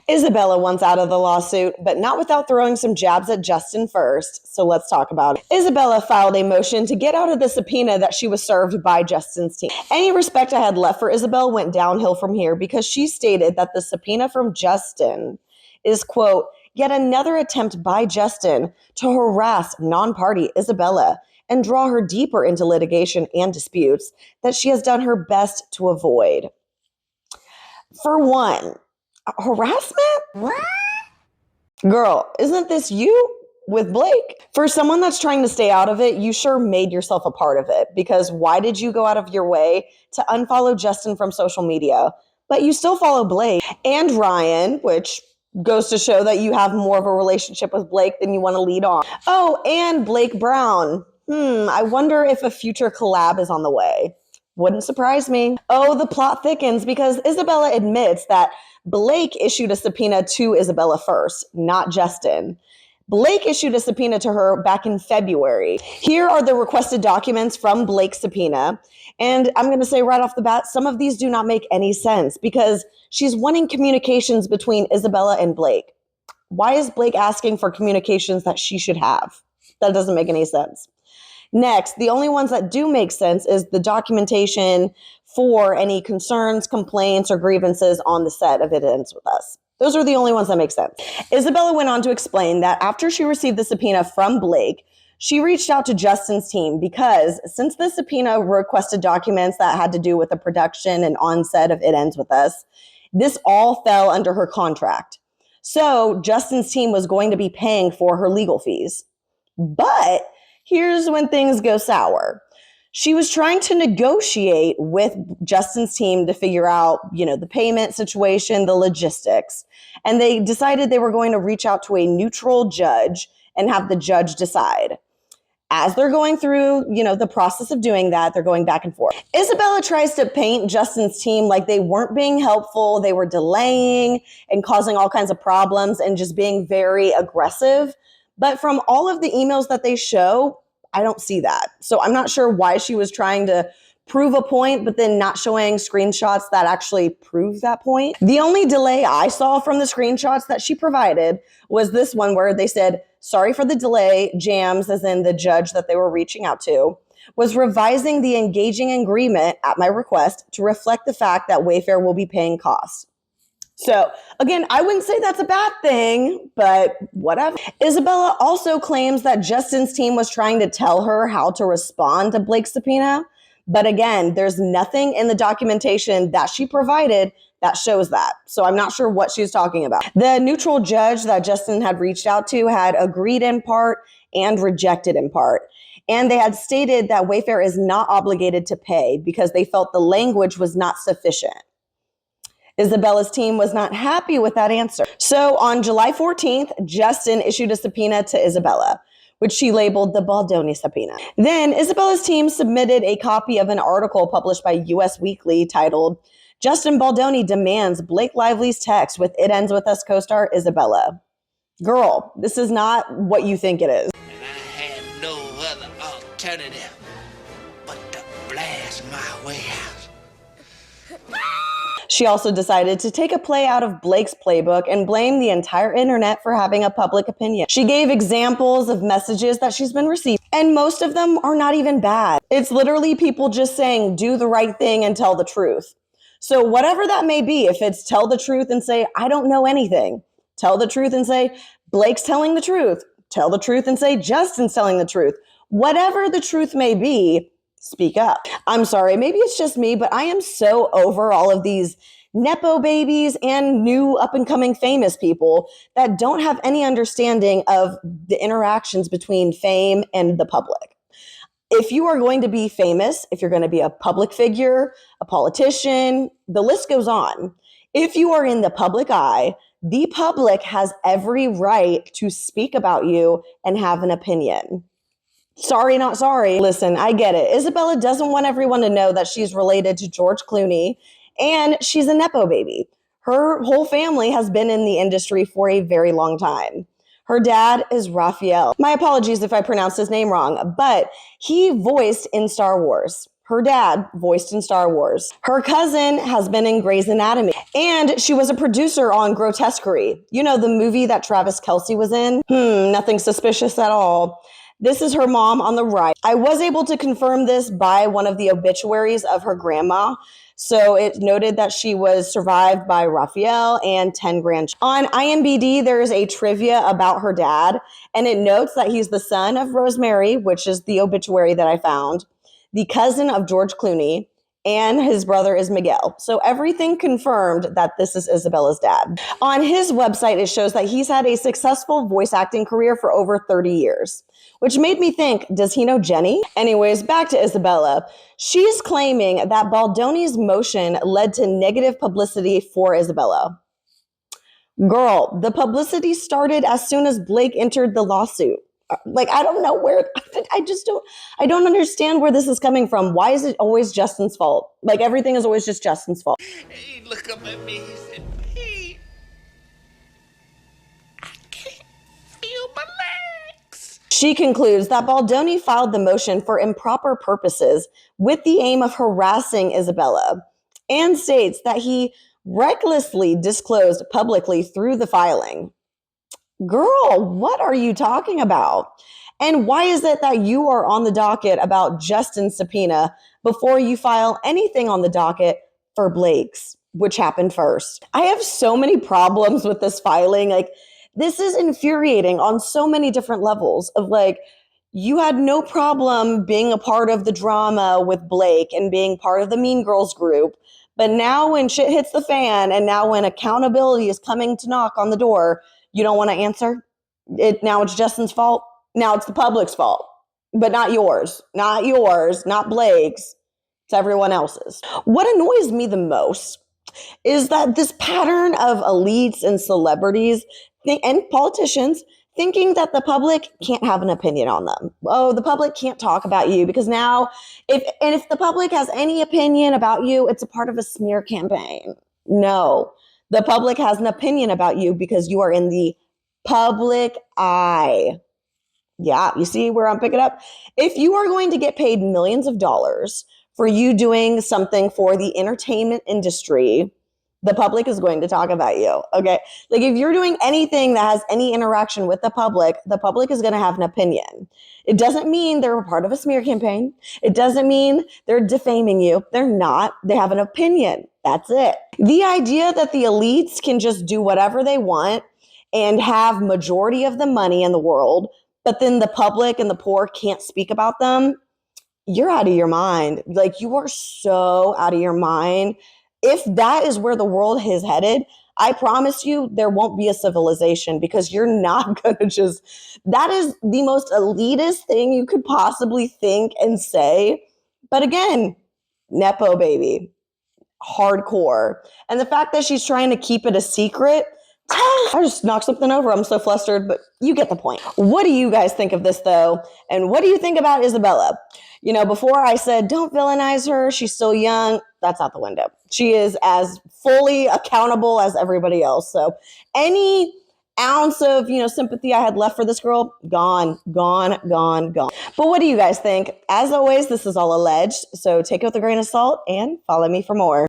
Isabella wants out of the lawsuit, but not without throwing some jabs at Justin first. So let's talk about it. Isabella filed a motion to get out of the subpoena that she was served by Justin's team. Any respect I had left for Isabella went downhill from here because she stated that the subpoena from Justin is, quote, yet another attempt by Justin to harass non-party Isabella and draw her deeper into litigation and disputes that she has done her best to avoid. For one, harassment? What? Girl, isn't this you with Blake? For someone that's trying to stay out of it, you sure made yourself a part of it, because why did you go out of your way to unfollow Justin from social media? But you still follow Blake and Ryan, which goes to show that you have more of a relationship with Blake than you want to lead on. Oh, and Blake Brown. I wonder if a future collab is on the way. Wouldn't surprise me. Oh, the plot thickens because Isabella admits that Blake issued a subpoena to Isabella first, not Justin. Blake issued a subpoena to her back in February. Here are the requested documents from Blake's subpoena. And I'm going to say right off the bat, some of these do not make any sense because she's wanting communications between Isabella and Blake. Why is Blake asking for communications that she should have? That doesn't make any sense. Next, the only ones that do make sense is the documentation for any concerns, complaints, or grievances on the set of It Ends With Us. Those are the only ones that make sense. Isabella went on to explain that after she received the subpoena from Blake, she reached out to Justin's team because since the subpoena requested documents that had to do with the production and onset of It Ends With Us, this all fell under her contract. So Justin's team was going to be paying for her legal fees. But here's when things go sour. She was trying to negotiate with Justin's team to figure out, the payment situation, the logistics. And they decided they were going to reach out to a neutral judge and have the judge decide. As they're going through, the process of doing that, they're going back and forth. Isabella tries to paint Justin's team like they weren't being helpful. They were delaying and causing all kinds of problems and just being very aggressive. But from all of the emails that they show, I don't see that. So I'm not sure why she was trying to prove a point, but then not showing screenshots that actually prove that point. The only delay I saw from the screenshots that she provided was this one where they said, sorry for the delay, Jams, as in the judge that they were reaching out to, was revising the engaging agreement at my request to reflect the fact that Wayfair will be paying costs. So again, I wouldn't say that's a bad thing, but whatever. Isabella also claims that Justin's team was trying to tell her how to respond to Blake's subpoena. But again, there's nothing in the documentation that she provided that shows that. So I'm not sure what she's talking about. The neutral judge that Justin had reached out to had agreed in part and rejected in part. And they had stated that Wayfair is not obligated to pay because they felt the language was not sufficient. Isabella's team was not happy with that answer. So on July 14th, Justin issued a subpoena to Isabella, which she labeled the Baldoni subpoena. Then Isabella's team submitted a copy of an article published by US Weekly titled, Justin Baldoni demands Blake Lively's text with It Ends With Us co-star Isabella. Girl, this is not what you think it is. And I had no other alternative but to blast my way out. She also decided to take a play out of Blake's playbook and blame the entire internet for having a public opinion. She gave examples of messages that she's been receiving, and most of them are not even bad. It's literally people just saying, do the right thing and tell the truth. So whatever that may be, if it's tell the truth and say, I don't know anything, tell the truth and say, Blake's telling the truth, tell the truth and say, Justin's telling the truth. Whatever the truth may be, speak up. I'm sorry, maybe it's just me, but I am so over all of these Nepo babies and new up-and-coming famous people that don't have any understanding of the interactions between fame and the public. If you are going to be famous, if you're going to be a public figure, a politician, the list goes on. If you are in the public eye, the public has every right to speak about you and have an opinion. Sorry, not sorry. Listen, I get it. Isabella doesn't want everyone to know that she's related to George Clooney, and she's a Nepo baby. Her whole family has been in the industry for a very long time. Her dad is Raphael. My apologies if I pronounced his name wrong, but he voiced in Star Wars. Her dad voiced in Star Wars. Her cousin has been in Grey's Anatomy. And she was a producer on Grotesquerie. You know, the movie that Travis Kelce was in? Nothing suspicious at all. This is her mom on the right. I was able to confirm this by one of the obituaries of her grandma. So it noted that she was survived by Raphael and 10 grandchildren. On IMDb, there is a trivia about her dad, and it notes that he's the son of Rosemary, which is the obituary that I found, the cousin of George Clooney, and his brother is Miguel. So everything confirmed that this is Isabella's dad. On his website, it shows that he's had a successful voice acting career for over 30 years, which made me think, does he know Jenny? Anyways, back to Isabella. She's claiming that Baldoni's motion led to negative publicity for Isabella. Girl, the publicity started as soon as Blake entered the lawsuit. Like, I don't know where, I don't understand where this is coming from. Why is it always Justin's fault? Like, everything is always just Justin's fault. He looked up at me, he said, "Hey, I can't feel my legs." She concludes that Baldoni filed the motion for improper purposes with the aim of harassing Isabella, and states that he recklessly disclosed publicly through the filing. Girl, what are you talking about? And why is it that you are on the docket about Justin's subpoena before you file anything on the docket for Blake's, which happened first? I have so many problems with this filing. Like, this is infuriating on so many different levels of, like, you had no problem being a part of the drama with Blake and being part of the Mean Girls group. But now when shit hits the fan, and now when accountability is coming to knock on the door, you don't want to answer? Now it's Justin's fault? Now it's the public's fault, but not yours, not Blake's. It's everyone else's. What annoys me the most is that this pattern of elites and celebrities and politicians thinking that the public can't have an opinion on them. Oh, the public can't talk about you because now if the public has any opinion about you, it's a part of a smear campaign. No, the public has an opinion about you because you are in the public eye. Yeah, you see where I'm picking up? If you are going to get paid millions of dollars for you doing something for the entertainment industry, the public is going to talk about you, okay? Like, if you're doing anything that has any interaction with the public is going to have an opinion. It doesn't mean they're a part of a smear campaign. It doesn't mean they're defaming you. They're not. They have an opinion. That's it. The idea that the elites can just do whatever they want and have majority of the money in the world, but then the public and the poor can't speak about them, you're out of your mind. Like, you are so out of your mind. If that is where the world is headed, I promise you there won't be a civilization, because you're not going to just, that is the most elitist thing you could possibly think and say. But again, Nepo baby, hardcore. And the fact that she's trying to keep it a secret, I just knocked something over. I'm so flustered, but you get the point. What do you guys think of this, though? And what do you think about Isabella? You know, before I said, don't villainize her, she's still young. That's out the window. She is as fully accountable as everybody else. So any ounce of, sympathy I had left for this girl, gone. But what do you guys think? As always, this is all alleged. So take it with a grain of salt and follow me for more.